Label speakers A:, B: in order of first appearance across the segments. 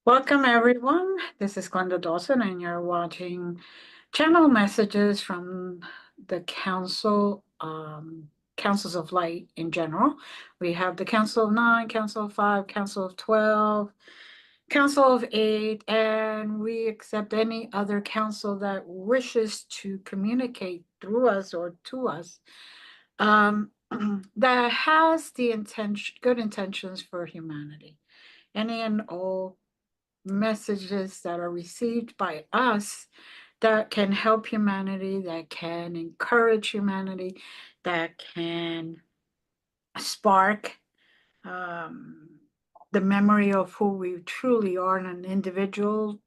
A: Welcome, everyone. This is Glenda Dawson, and you're watching channel messages from the Councils of Light in general. We have the Council of 9, Council of 5, Council of 12, Council of 8, and we accept any other council that wishes to communicate through us or to us that has the good intentions for humanity. Any and all messages that are received by us that can help humanity, that can encourage humanity, that can spark the memory of who we truly are in an individual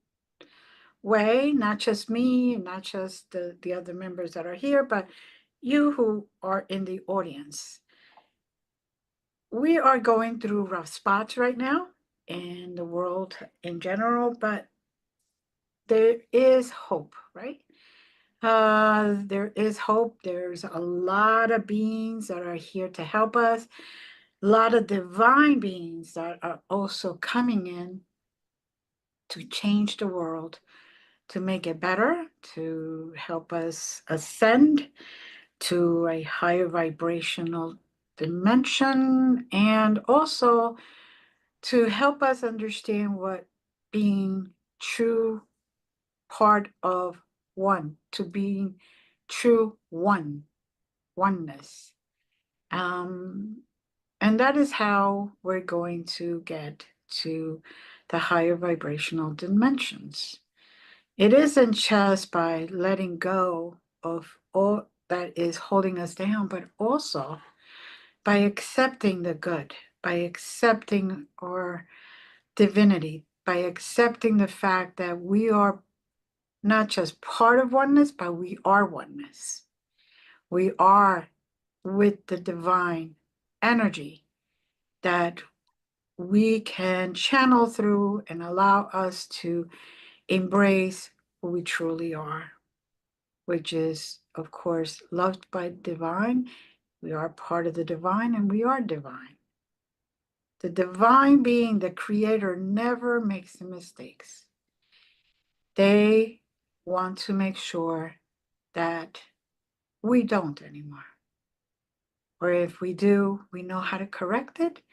A: way, not just me, not just the other members that are here, but you who are in the audience. We are going through rough spots right now in the world in general, but there is hope, right? There is hope. There's a lot of beings that are here to help us, a lot of divine beings that are also coming in to change the world, to make it better, to help us ascend to a higher vibrational dimension, and also to help us understand what being true part of one, to being true oneness. And that is how we're going to get to the higher vibrational dimensions. It isn't just by letting go of all that is holding us down, but also by accepting the good, by accepting our divinity, by accepting the fact that we are not just part of oneness, but we are oneness. We are with the divine energy that we can channel through and allow us to embrace who we truly are, which is, of course, loved by divine. We are part of the divine and we are divine. The divine being, the creator, never makes mistakes. They want to make sure that we don't anymore. Or if we do, we know how to correct it,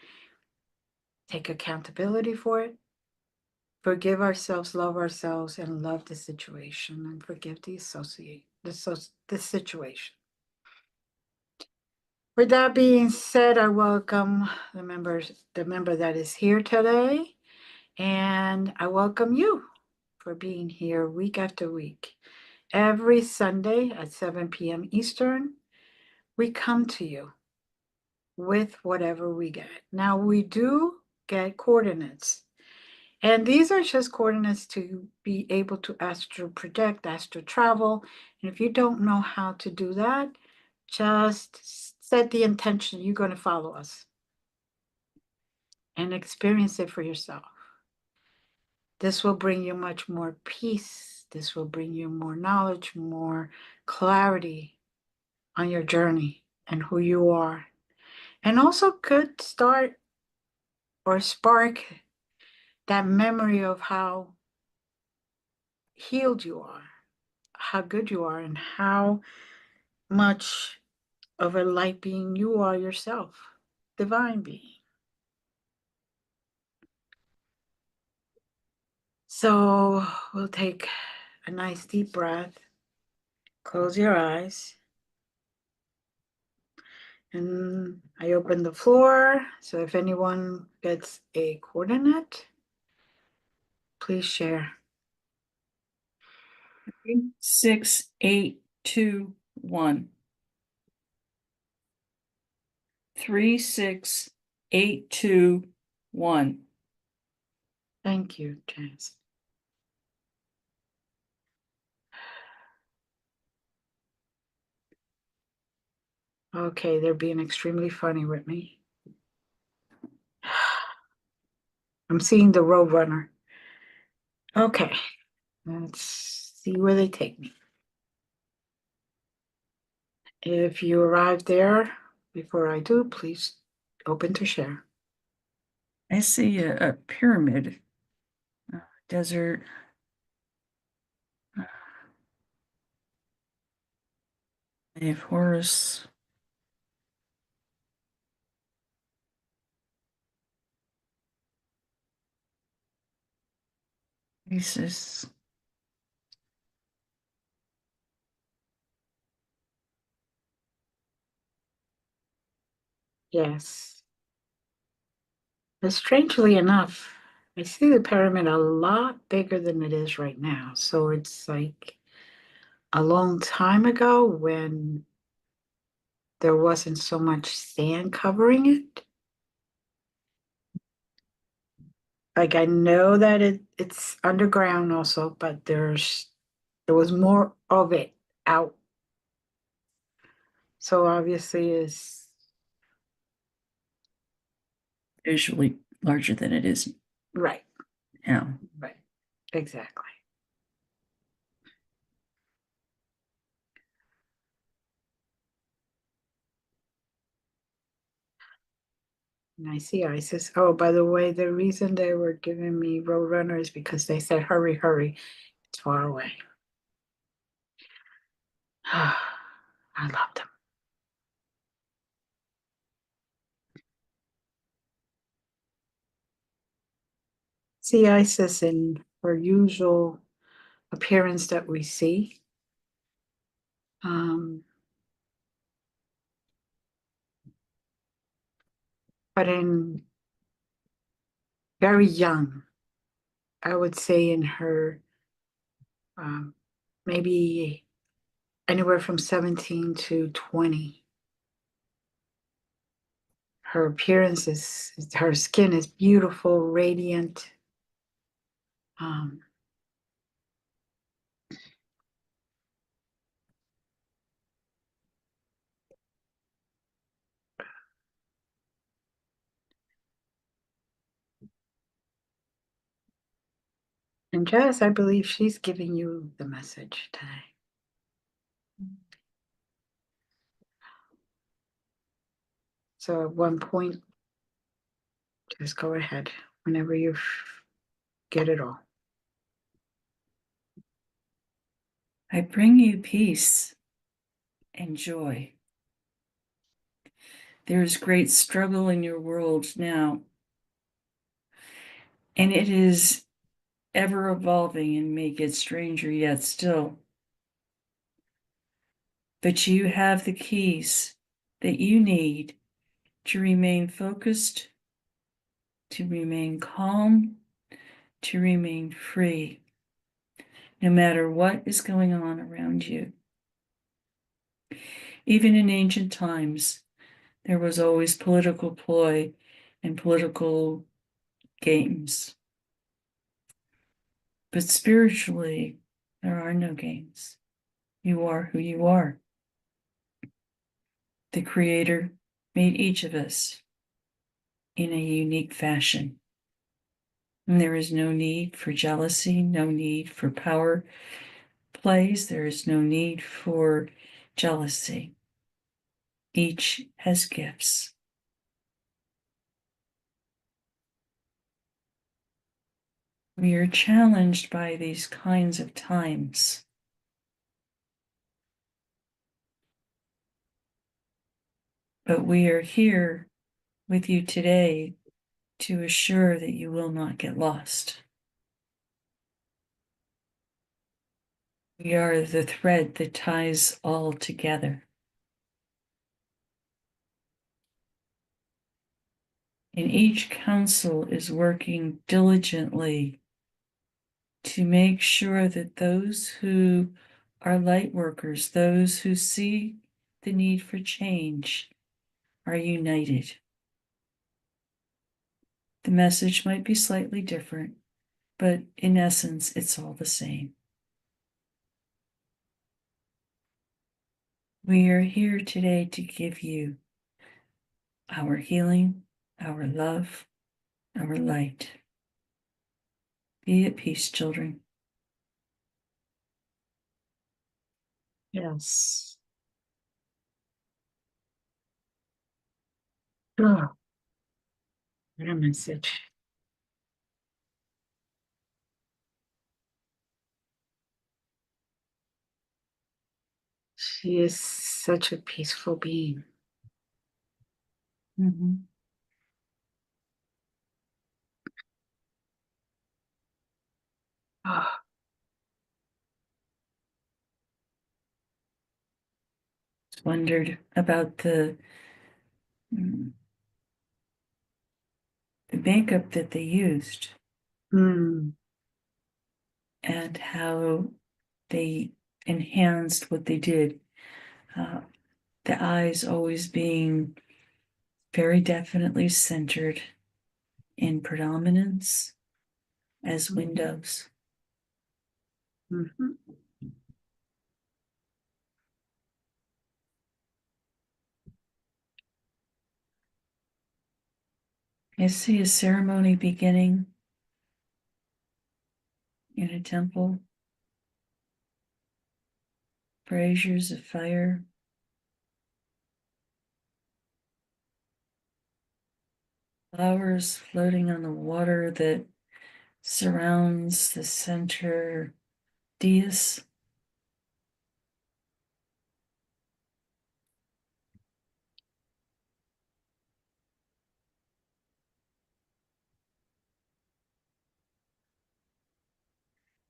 A: take accountability for it, forgive ourselves, love ourselves, and love the situation and forgive the situation. With that being said, I welcome the member that is here today, and I welcome you for being here week after week. Every Sunday at 7 p.m. Eastern, we come to you with whatever we get. Now, we do get coordinates, and these are just coordinates to be able to astral project, astral travel. And if you don't know how to do that, just set the intention you're going to follow us and experience it for yourself. This will bring you much more peace. This will bring you more knowledge, more clarity on your journey and who you are. And also could start or spark that memory of how healed you are, how good you are, and how much of a light being you are yourself, divine being. So we'll take a nice deep breath. Close your eyes. And I open the floor. So if anyone gets a coordinate, please share.
B: 6, 8, 2, 1. 3, 6, 8, 2, 1.
A: Thank you, Janice. Okay, they're being extremely funny with me. I'm seeing the Roadrunner. Okay, let's see where they take me. If you arrive there before I do, please open to share.
B: I see a pyramid, desert. I have Horus. Isis.
A: Yes. But strangely enough, I see the pyramid a lot bigger than it is right now. So it's like a long time ago when there wasn't so much sand covering it. Like I know that it's underground also, but there was more of it out. So obviously is
B: Visually larger than it is
A: right.
B: now.
A: Right. Exactly. And I see ISIS. Oh, by the way, the reason they were giving me Roadrunner is because they said, hurry, hurry. It's far away. I love them. See Isis in her usual appearance that we see. Um, but in very young, I would say in her um, maybe anywhere from 17 to 20. Her appearance her skin is beautiful, radiant. Um, and Jess, I believe she's giving you the message today. So at one point, just go ahead whenever you get it all.
B: I bring you peace and joy. There is great struggle in your world now, and it is ever evolving and may get stranger yet still. But you have the keys that you need to remain focused, to remain calm, to remain free, no matter what is going on around you. Even in ancient times, there was always political ploy and political games. But spiritually, there are no games. You are who you are. The Creator made each of us in a unique fashion. And there is no need for jealousy, no need for power plays, there is no need for jealousy. Each has gifts. We are challenged by these kinds of times. But we are here with you today to assure that you will not get lost. We are the thread that ties all together. And each council is working diligently to make sure that those who are light workers, those who see the need for change, are united. The message might be slightly different, but in essence, it's all the same. We are here today to give you our healing, our love, our light. Be at peace, children.
A: Yes. Oh, what a message. She is such a peaceful being.
B: Mm-hmm.
A: Oh,
B: Wondered about mm, the makeup that they used
A: mm,
B: and how they enhanced what they did. The eyes always being very definitely centered in predominance as windows.
A: mhm.
B: I see a ceremony beginning in a temple, braziers of fire, flowers floating on the water that surrounds the center dais.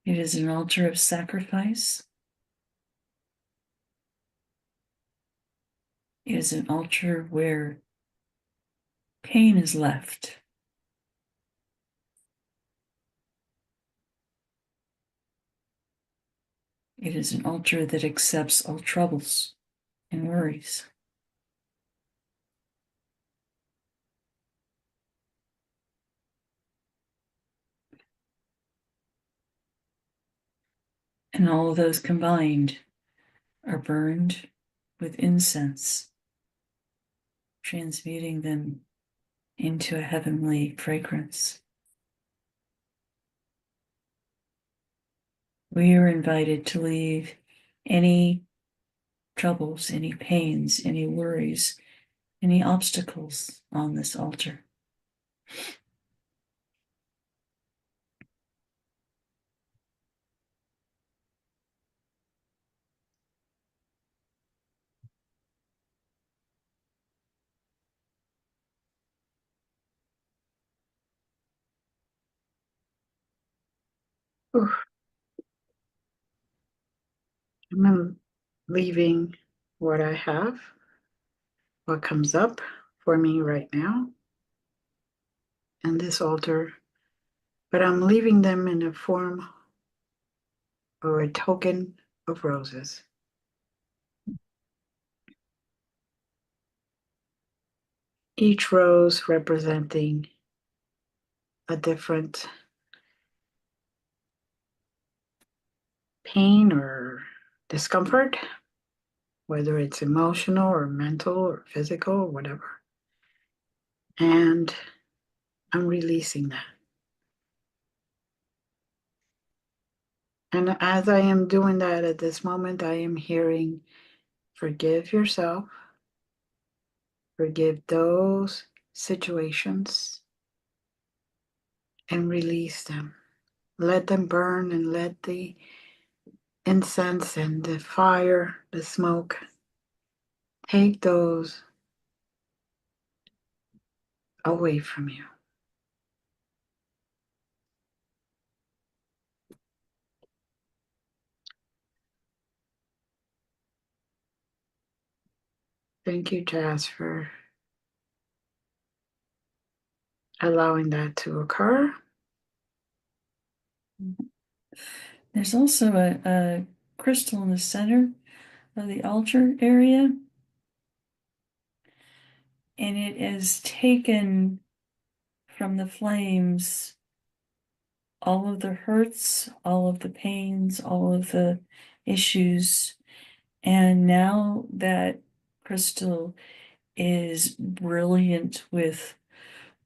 B: It is an altar of sacrifice. It is an altar where pain is left. It is an altar that accepts all troubles and worries. And all of those combined are burned with incense, transmuting them into a heavenly fragrance. We are invited to leave any troubles, any pains, any worries, any obstacles on this altar.
A: Oof. I'm leaving what I have, what comes up for me right now, and this altar, but I'm leaving them in a form or a token of roses. Each rose representing a different pain or discomfort, whether it's emotional or mental or physical or whatever. And I'm releasing that. And as I am doing that at this moment, I am hearing forgive yourself, forgive those situations, and release them. Let them burn and let the incense and the fire, the smoke, take those away from you. Thank you, Jazz, for allowing that to occur.
B: There's also a crystal in the center of the altar area, and it has taken from the flames all of the hurts, all of the pains, all of the issues. And now that crystal is brilliant with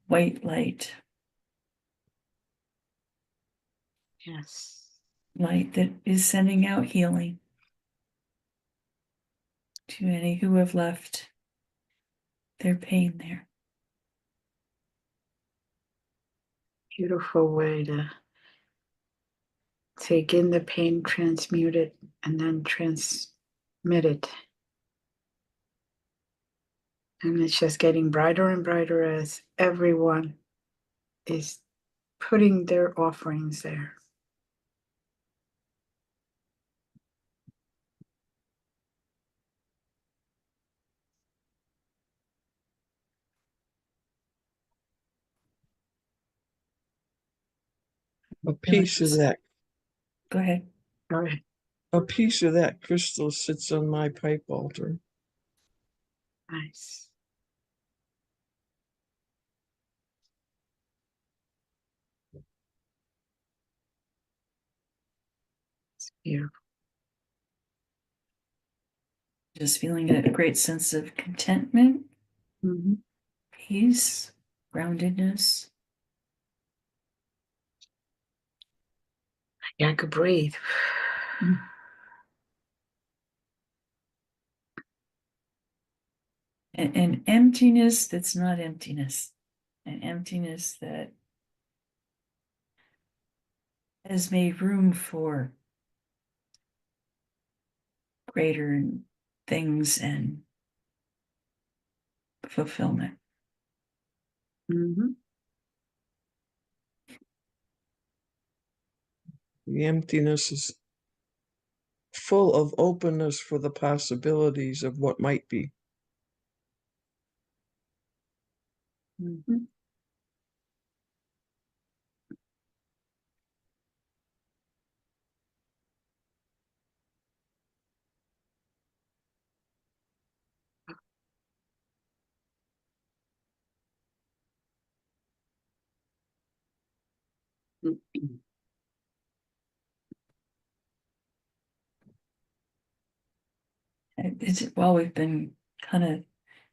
B: white light.
A: Yes.
B: Light that is sending out healing to any who have left their pain there.
A: Beautiful way to take in the pain, transmute it, and then transmit it. And it's just getting brighter and brighter as everyone is putting their offerings there.
C: A piece of that,
B: Go ahead.
A: All right.
C: a piece of that crystal sits on my pipe altar.
A: Nice. It's beautiful.
B: Just feeling a great sense of contentment,
A: Mm-hmm.
B: peace, groundedness.
A: Yeah, I could breathe.
B: An emptiness that's not emptiness, an emptiness that has made room for greater things and fulfillment.
A: Mm-hmm.
C: The emptiness is full of openness for the possibilities of what might be.
A: Mm-hmm.
B: While we've been kind of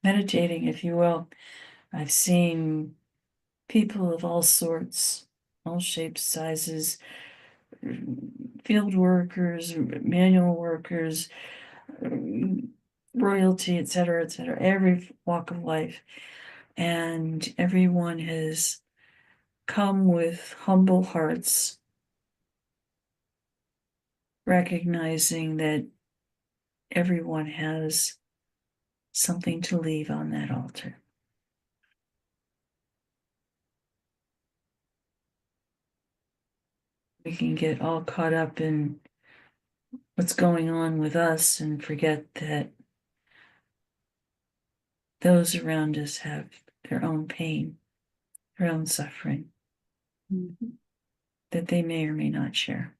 B: meditating, if you will, I've seen people of all sorts, all shapes, sizes, field workers, manual workers, royalty, et cetera, every walk of life. And everyone has come with humble hearts, recognizing that everyone has something to leave on that altar. We can get all caught up in what's going on with us and forget that those around us have their own pain, their own suffering,
A: Mm-hmm.
B: that they may or may not share.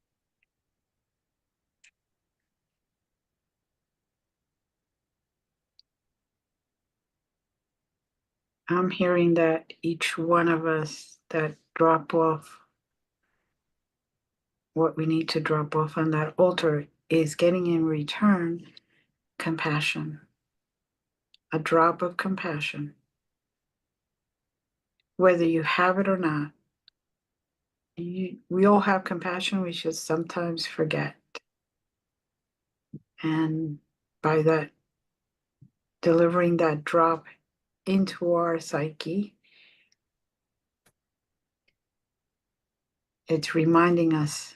A: I'm hearing that each one of us that drop off what we need to drop off on that altar is getting in return compassion, a drop of compassion. Whether you have it or not, we all have compassion, we just sometimes forget. And by that, delivering that drop into our psyche, it's reminding us,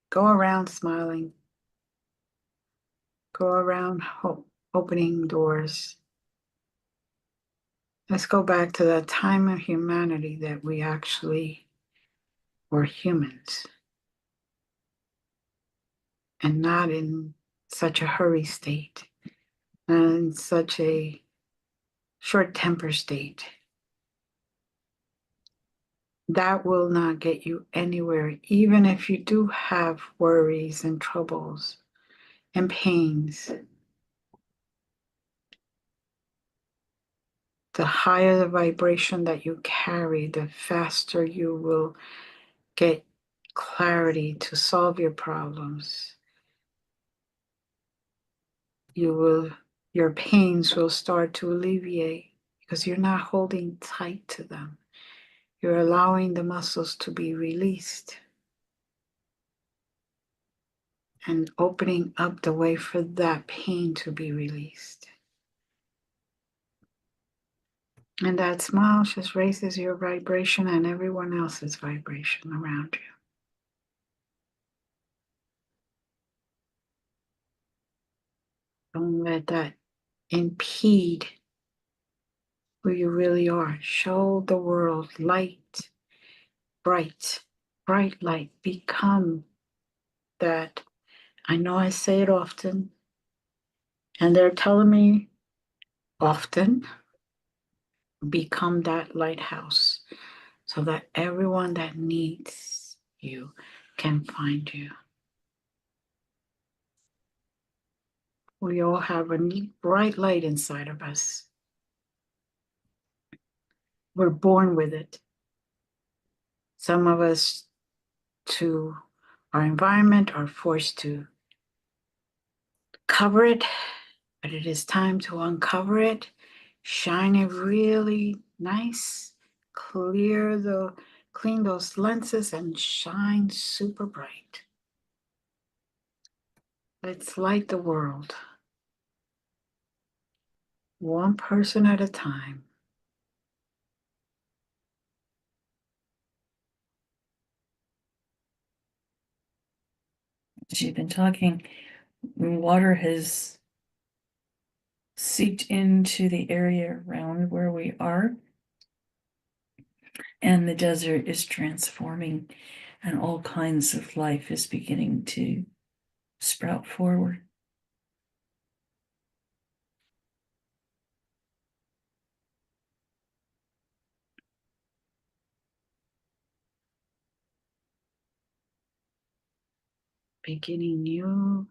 A: go around smiling, go around opening doors. Let's go back to that time of humanity that we actually were humans and not in such a hurry state and such a short temper state. That will not get you anywhere, even if you do have worries and troubles and pains. The higher the vibration that you carry, the faster you will get clarity to solve your problems. Your pains will start to alleviate because you're not holding tight to them. You're allowing the muscles to be released and opening up the way for that pain to be released. And that smile just raises your vibration and everyone else's vibration around you. Don't let that impede who you really are. Show the world light, bright, bright light. Become that. I know I say it often, and they're telling me often, become that lighthouse so that everyone that needs you can find you. We all have a bright light inside of us. We're born with it. Some of us, to our environment, are forced to cover it, but it is time to uncover it, shine it really nice, clean those lenses and shine super bright. Let's light the world, one person at a time.
B: As you've been talking, water has seeped into the area around where we are, and the desert is transforming, and all kinds of life is beginning to sprout forward.
A: Beginning new,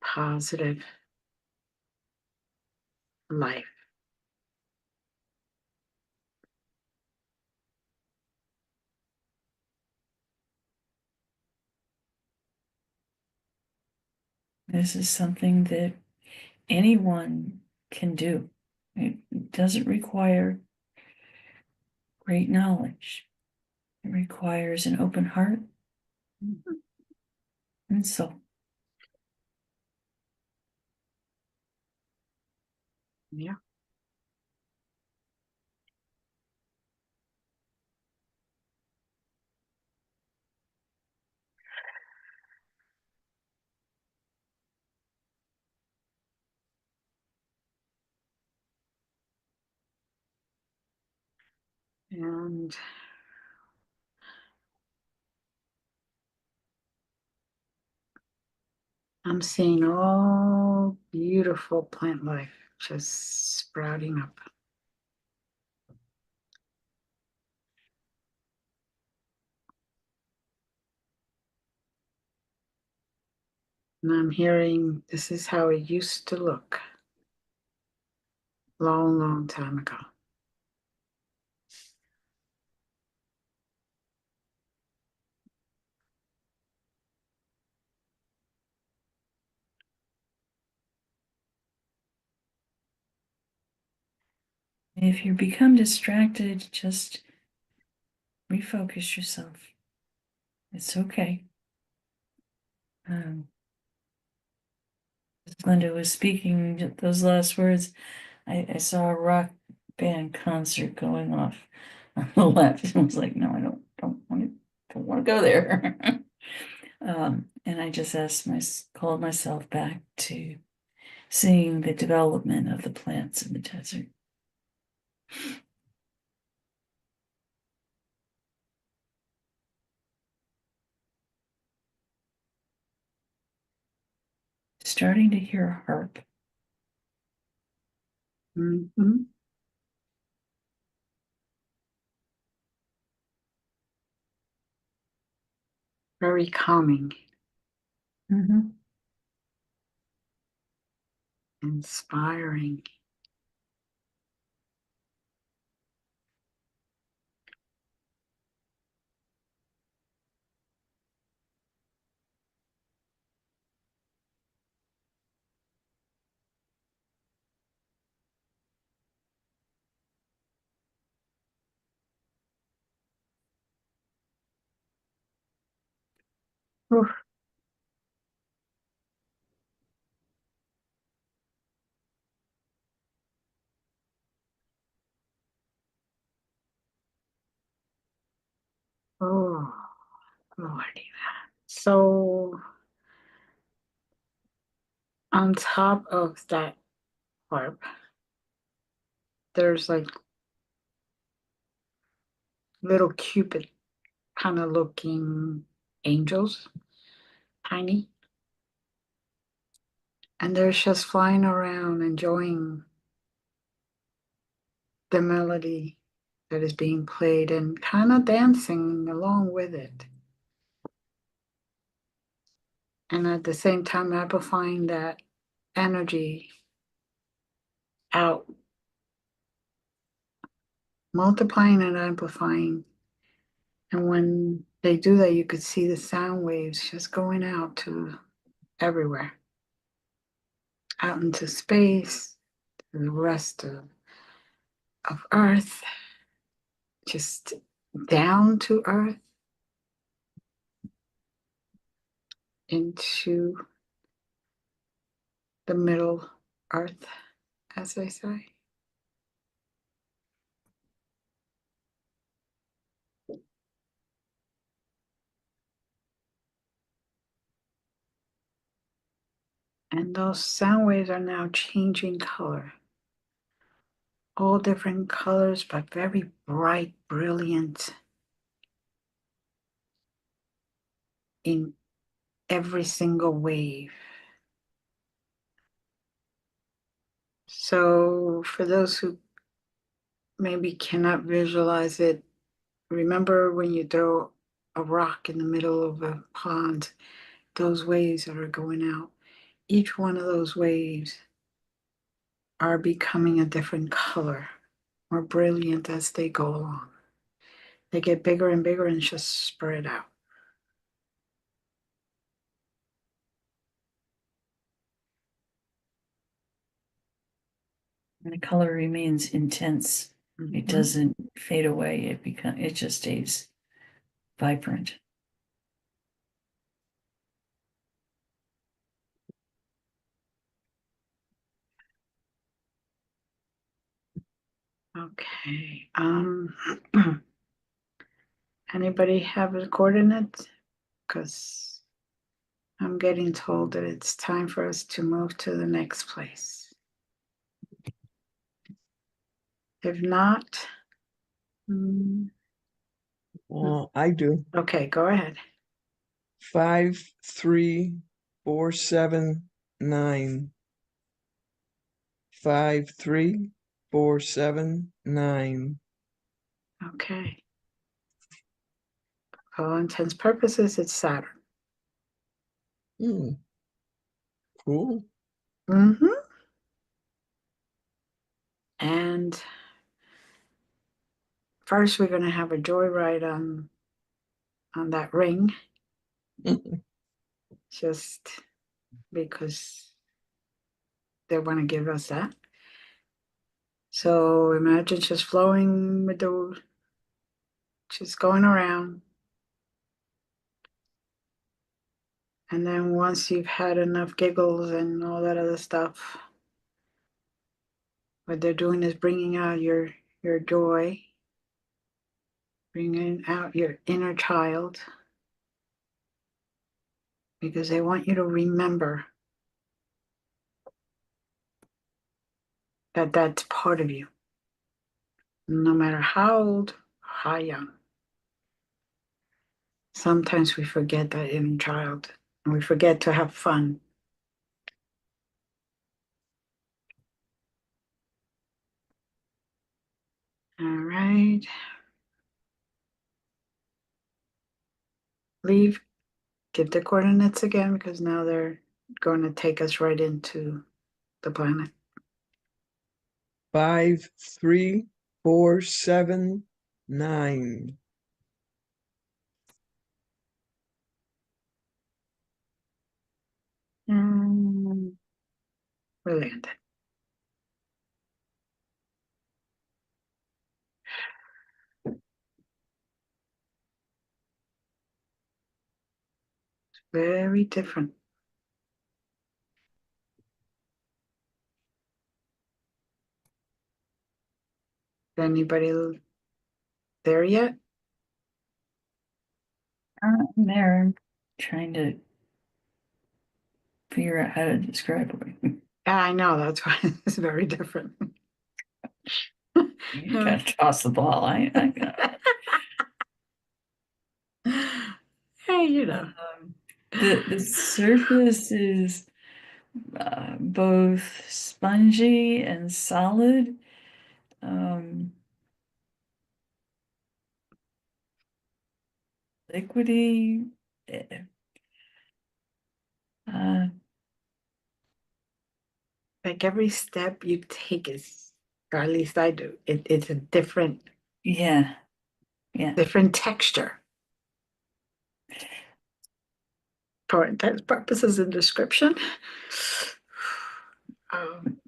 A: positive life.
B: This is something that anyone can do. It doesn't require great knowledge. It requires an open heart and soul.
A: Yeah. And I'm seeing all beautiful plant life just sprouting up. And I'm hearing this is how it used to look long, long time ago.
B: If you become distracted, just refocus yourself. It's okay. As Glenda was speaking those last words, I saw a rock band concert going off on the left. I was like, no, I don't want to go there. And I just called myself back to seeing the development of the plants in the desert. starting to hear a harp.
A: Mm-hmm. Very calming,
B: Mm-hmm.
A: inspiring. Oof. Oh, Lordy. So on top of that harp, there's like little cupid kind of looking angels, tiny. And they're just flying around enjoying the melody that is being played and kind of dancing along with it. And at the same time, amplifying that energy out, multiplying and amplifying. And when they do that, you could see the sound waves just going out to everywhere, out into space, to the rest of Earth, just down to Earth, into the middle Earth, as they say. And those sound waves are now changing color. All different colors, but very bright, brilliant in every single wave. So for those who maybe cannot visualize it, remember when you throw a rock in the middle of a pond, those waves that are going out, each one of those waves are becoming a different color, more brilliant as they go along. They get bigger and bigger and just spread out.
B: And the color remains intense.
A: Mm-hmm.
B: It doesn't fade away. It just stays vibrant.
A: Okay. Anybody have a coordinate? Because I'm getting told that it's time for us to move to the next place. If not,
C: I do.
A: okay, go ahead.
C: 53479. 53479.
A: Okay. For all intents purposes, it's Saturn.
C: Cool.
A: Mm-hmm. And first, we're going to have a joyride on that ring, just because they want to give us that. So imagine just flowing with just going around. And then once you've had enough giggles and all that other stuff, what they're doing is bringing out your joy, bringing out your inner child, because they want you to remember that that's part of you, no matter how old, how young. Sometimes we forget that inner child and we forget to have fun. right. Leave, give the coordinates again because now they're going to take us right into the planet.
C: 5, 3, 4, 7, 9.
A: And we landed. Very different. Anybody there yet?
B: I'm there. I'm trying to figure out how to describe it.
A: Yeah, I know. That's why it's very different.
B: You gotta toss the ball. I
A: Hey, you know.
B: the surface is both spongy and solid. Liquidy. Uh,
A: Like every step you take is, or at least I do, it's a different
B: yeah,
A: different texture. For intense purposes in description. Um,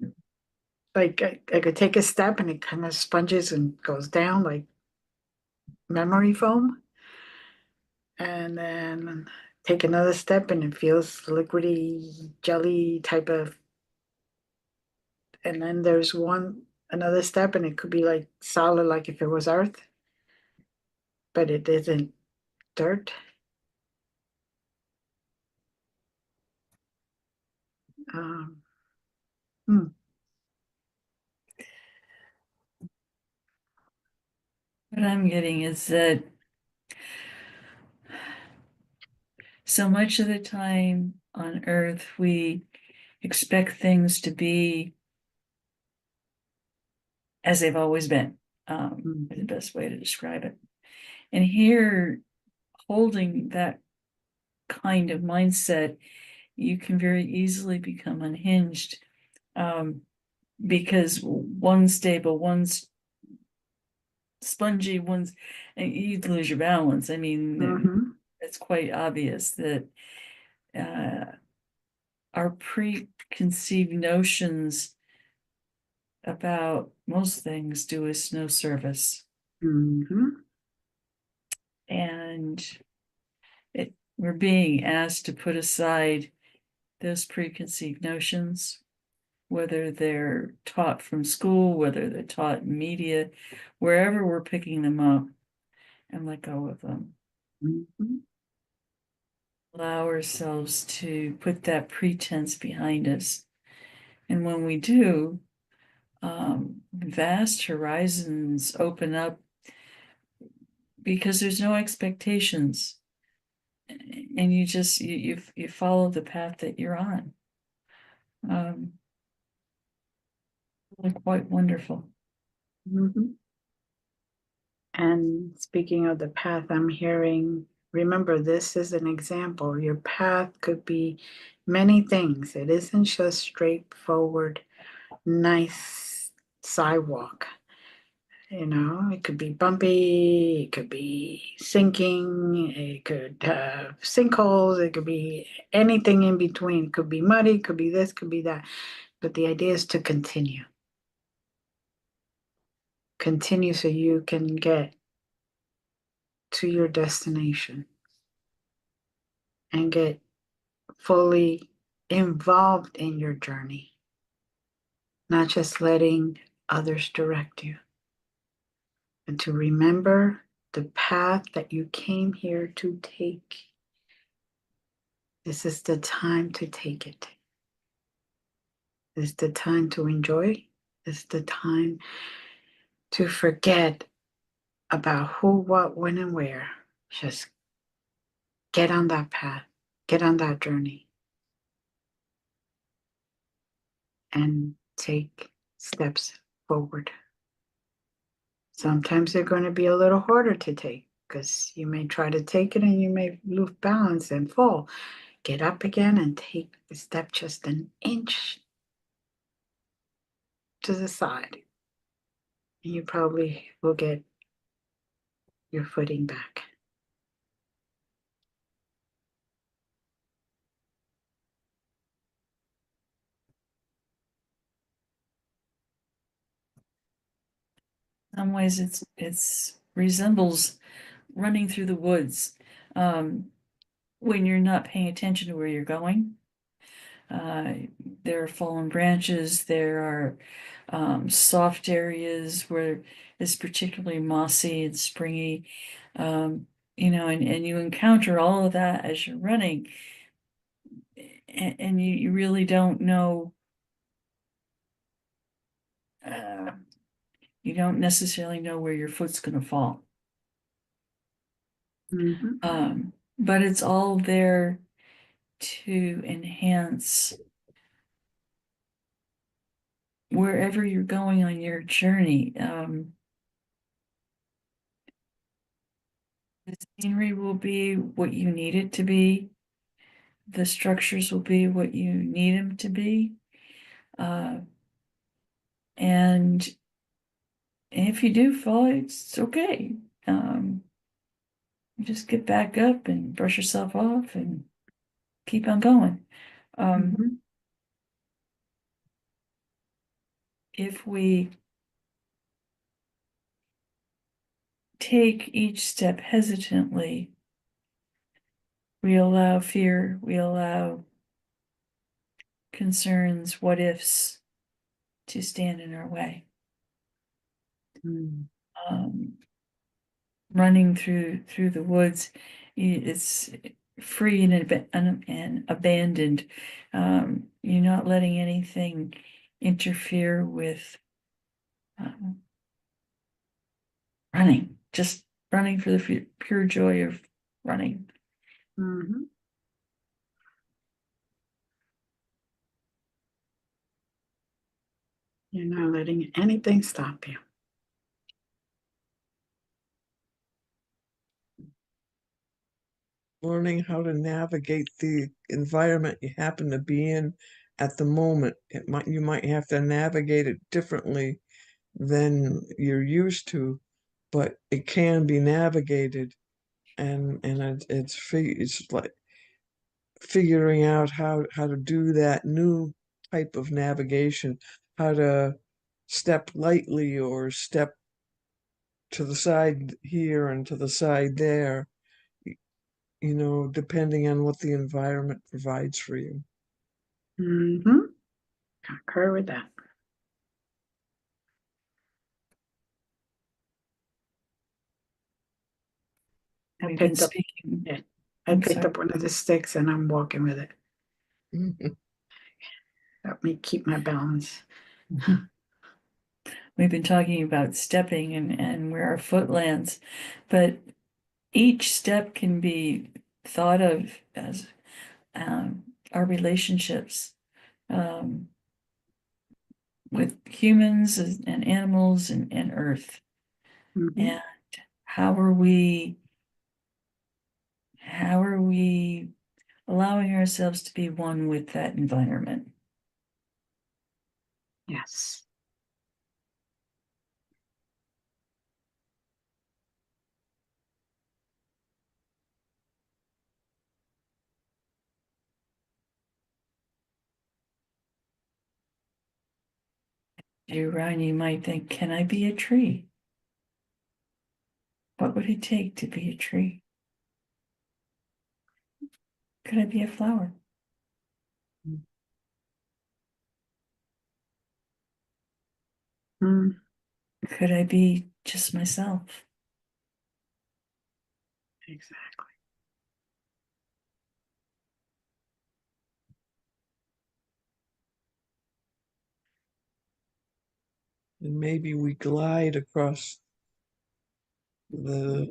A: like I could take a step and it kind of sponges and goes down like memory foam. And then take another step and it feels liquidy, jelly type of. And then there's another step and it could be like solid, like if it was earth, but it isn't dirt. Um, hmm.
B: what I'm getting is that so much of the time on Earth we expect things to be as they've always been. Is the best way to describe it. And here, holding that kind of mindset, you can very easily become unhinged, because one's stable, one's spongy, one's, and you'd lose your balance. I mean, it's quite obvious that our preconceived notions about most things do us no service. And we're being asked to put aside those preconceived notions, whether they're taught from school, whether they're taught in media, wherever we're picking them up, and let go of them. Allow ourselves to put that pretense behind us. And when we do, vast horizons open up because there's no expectations. And you just you follow the path that you're on. Really quite wonderful.
A: And speaking of the path, I'm hearing, remember, this is an example. Your path could be many things. It isn't just straightforward, nice sidewalk. You know, it could be bumpy, it could be sinking, it could have sinkholes, it could be anything in between. It could be muddy, it could be this, could be that. But the idea is to continue. Continue so you can get to your destination and get fully involved in your journey, not just letting others direct you. And to remember the path that you came here to take. This is the time to take it. This is the time to enjoy. This is the time to forget about who, what, when, and where. Just get on that path, get on that journey, and take steps forward. Sometimes they're going to be a little harder to take because you may try to take it and you may lose balance and fall. Get up again and take the step just an inch to the side. And you probably will get your footing back.
B: In some ways it's resembles running through the woods. When you're not paying attention to where you're going. There are fallen branches, there are soft areas where it's particularly mossy and springy. And you encounter all of that as you're running, and you really don't know. You don't necessarily know where your foot's going to fall. But it's all there to enhance wherever you're going on your journey. The scenery will be what you need it to be. The structures will be what you need them to be. And if you do fall, it's okay. You just get back up and brush yourself off and keep on going. If we take each step hesitantly, we allow fear, we allow concerns, what ifs to stand in our way. Running through the woods, it's free and abandoned. You're not letting anything interfere with running, just running for the pure joy of running.
A: You're not letting anything stop you.
C: Learning how to navigate the environment you happen to be in at the moment. You might have to navigate it differently than you're used to, but it can be navigated, and it's like figuring out how to do that new type of navigation, how to step lightly or step to the side here and to the side there, depending on what the environment provides for you.
A: Concur with that. I picked up one of the sticks and I'm walking with it. Help me keep my balance.
B: We've been talking about stepping and where our foot lands, but each step can be thought of as our relationships with humans and animals and earth. And how are we allowing ourselves to be one with that environment?
A: Yes.
B: You run, you might think, can I be a tree? What would it take to be a tree? Could I be a flower? Could I be just myself?
A: Exactly.
C: And maybe we glide across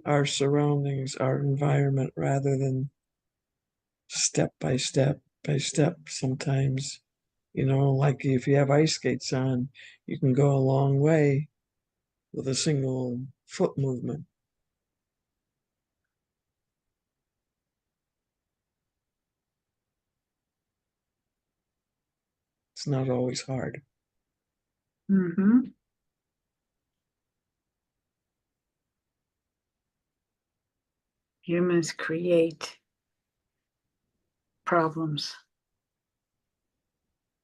C: our surroundings, our environment, rather than step by step by step. Sometimes, like if you have ice skates on, you can go a long way with a single foot movement. It's not always hard.
A: Mm-hmm. Humans create problems.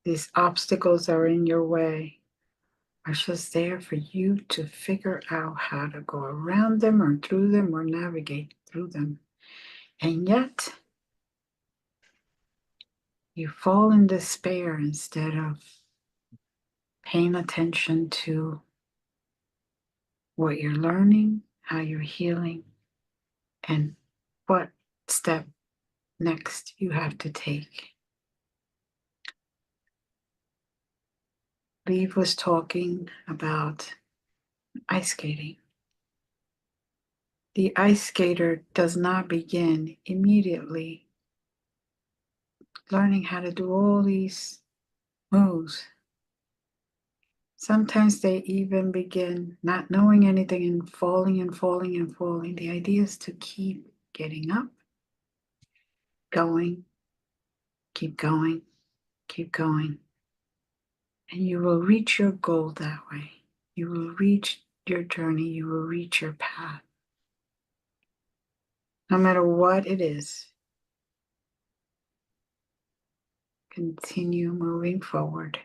A: These obstacles are in your way, are just there for you to figure out how to go around them or through them or navigate through them. And yet, you fall in despair instead of paying attention to what you're learning, how you're healing, and what step next you have to take. Lee was talking about ice skating. The ice skater does not begin immediately learning how to do all these moves. Sometimes they even begin not knowing anything and falling and falling and falling. The idea is to keep getting up, going, keep going, keep going. And you will reach your goal that way. You will reach your journey. You will reach your path. No matter what it is, continue moving forward.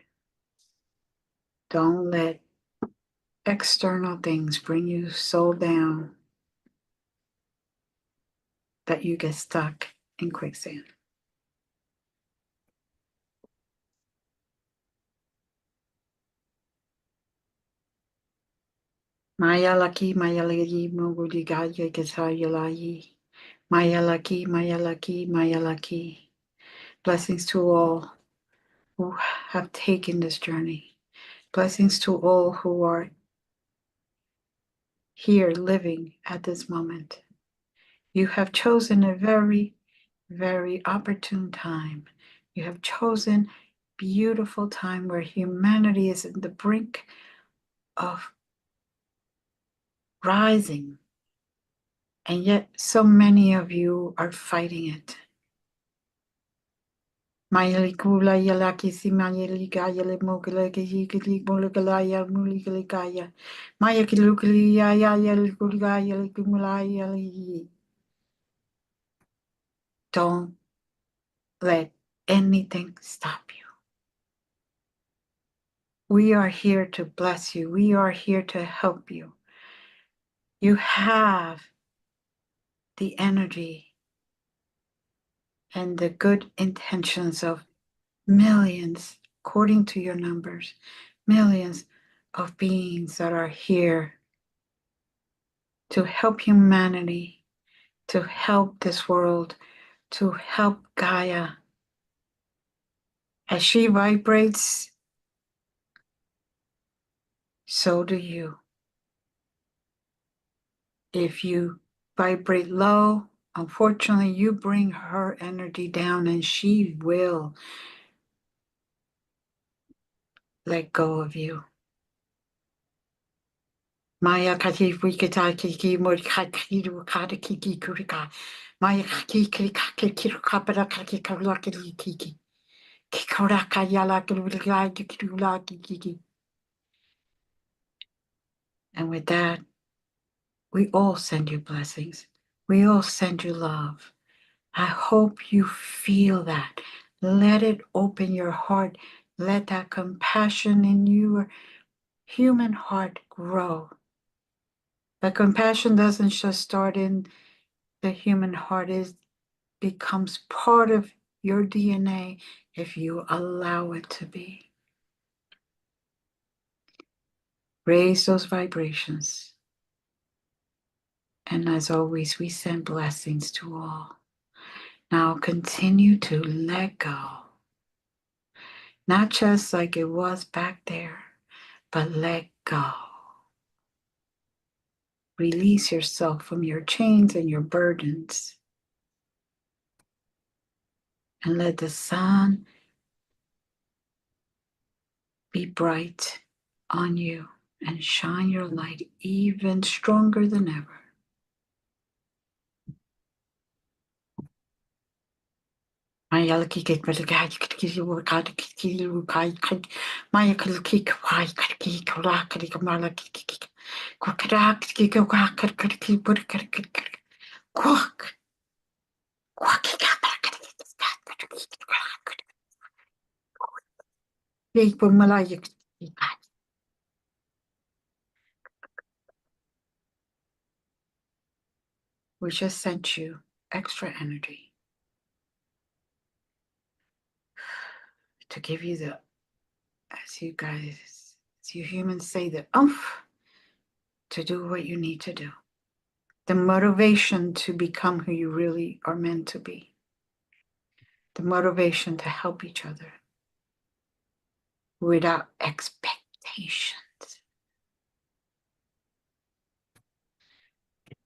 A: Don't let external things bring you so down that you get stuck in quicksand. Maya laki, maya laki, moguli gaya kesayalayi. Maya laki, maya laki, maya laki. Blessings to all who have taken this journey. Blessings to all who are here living at this moment. You have chosen a very, very opportune time. You have chosen beautiful time where humanity is at the brink of rising, and yet so many of you are fighting it. Mayalikula yalaki si mayalika yalimokala kajikali molakalaya mulikalikaya. Mayakilukali yayalikula yalikumulaya. Don't let anything stop you. We are here to bless you. We are here to help you. You have the energy and the good intentions of millions, according to your numbers, millions of beings that are here to help humanity, to help this world, to help Gaia. As she vibrates, so do you. If you vibrate low, unfortunately, you bring her energy down and she will let go of you. Maya kaki wikita kiki morikakiru kata kiki kurika. Maya kaki kaki kiru kapara kaki karulaki kiki. Kikoraka yala kurulaki kirulaki kiki. And with that, we all send you blessings. We all send you love. I hope you feel that. Let it open your heart. Let that compassion in your human heart grow. But compassion doesn't just start in the human heart. It becomes part of your DNA if you allow it to be. Raise those vibrations. And as always, we send blessings to all. Now continue to let go. Not just like it was back there, but let go. Release yourself from your chains and your burdens. And let the sun be bright on you. and shine your light even stronger than ever. Maya kikik balagay kiki wakad kiki rukai Maya kiki wai kiki kura kiki kamala kiki kwakrak kiki kwak kiki burkar kiki kwak kwak we just sent you extra energy to give you the, as you humans say, the oomph to do what you need to do. The motivation to become who you really are meant to be. The motivation to help each other without expectations.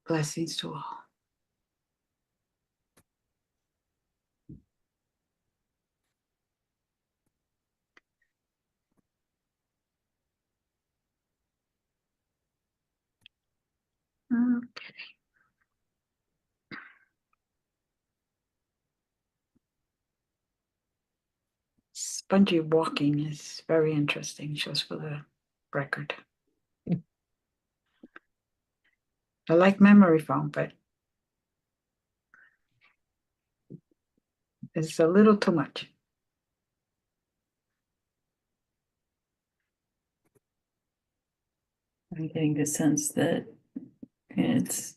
A: Blessings to all. Okay. Spongy walking is very interesting, just for the record. I like memory foam, but it's a little too much.
B: I'm getting the sense that it's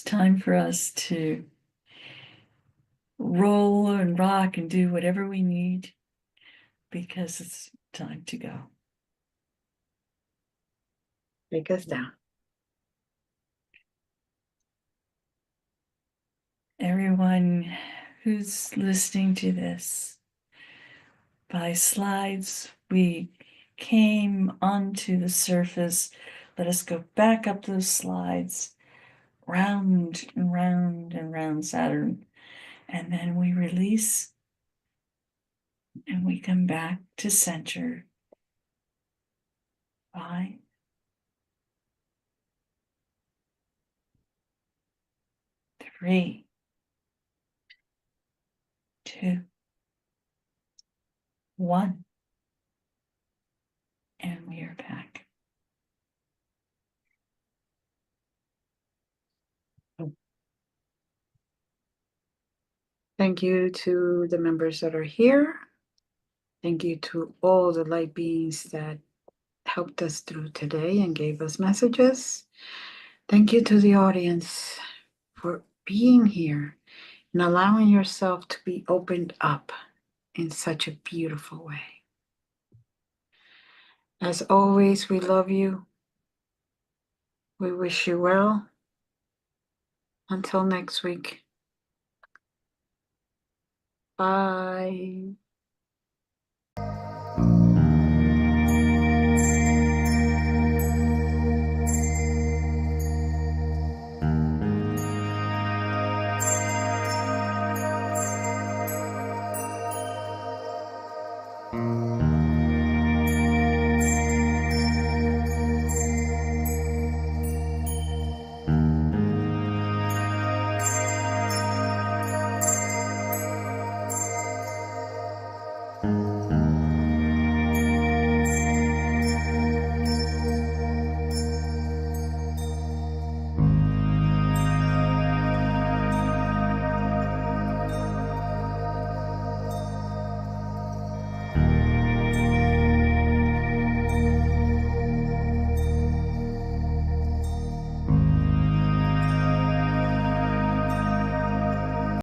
B: time for us to roll and rock and do whatever we need, because it's time to go.
A: Take us down.
B: Everyone who's listening to this, by slides, we came onto the surface. Let us go back up those slides, round and round and round Saturn. And then we release and we come back to center. 5, 3, 2, 1. And we are back.
A: Thank you to the members that are here. Thank you to all the light beings that helped us through today and gave us messages. Thank you to the audience for being here and allowing yourself to be opened up in such a beautiful way. As always, we love you. We wish you well. Until next week. Bye.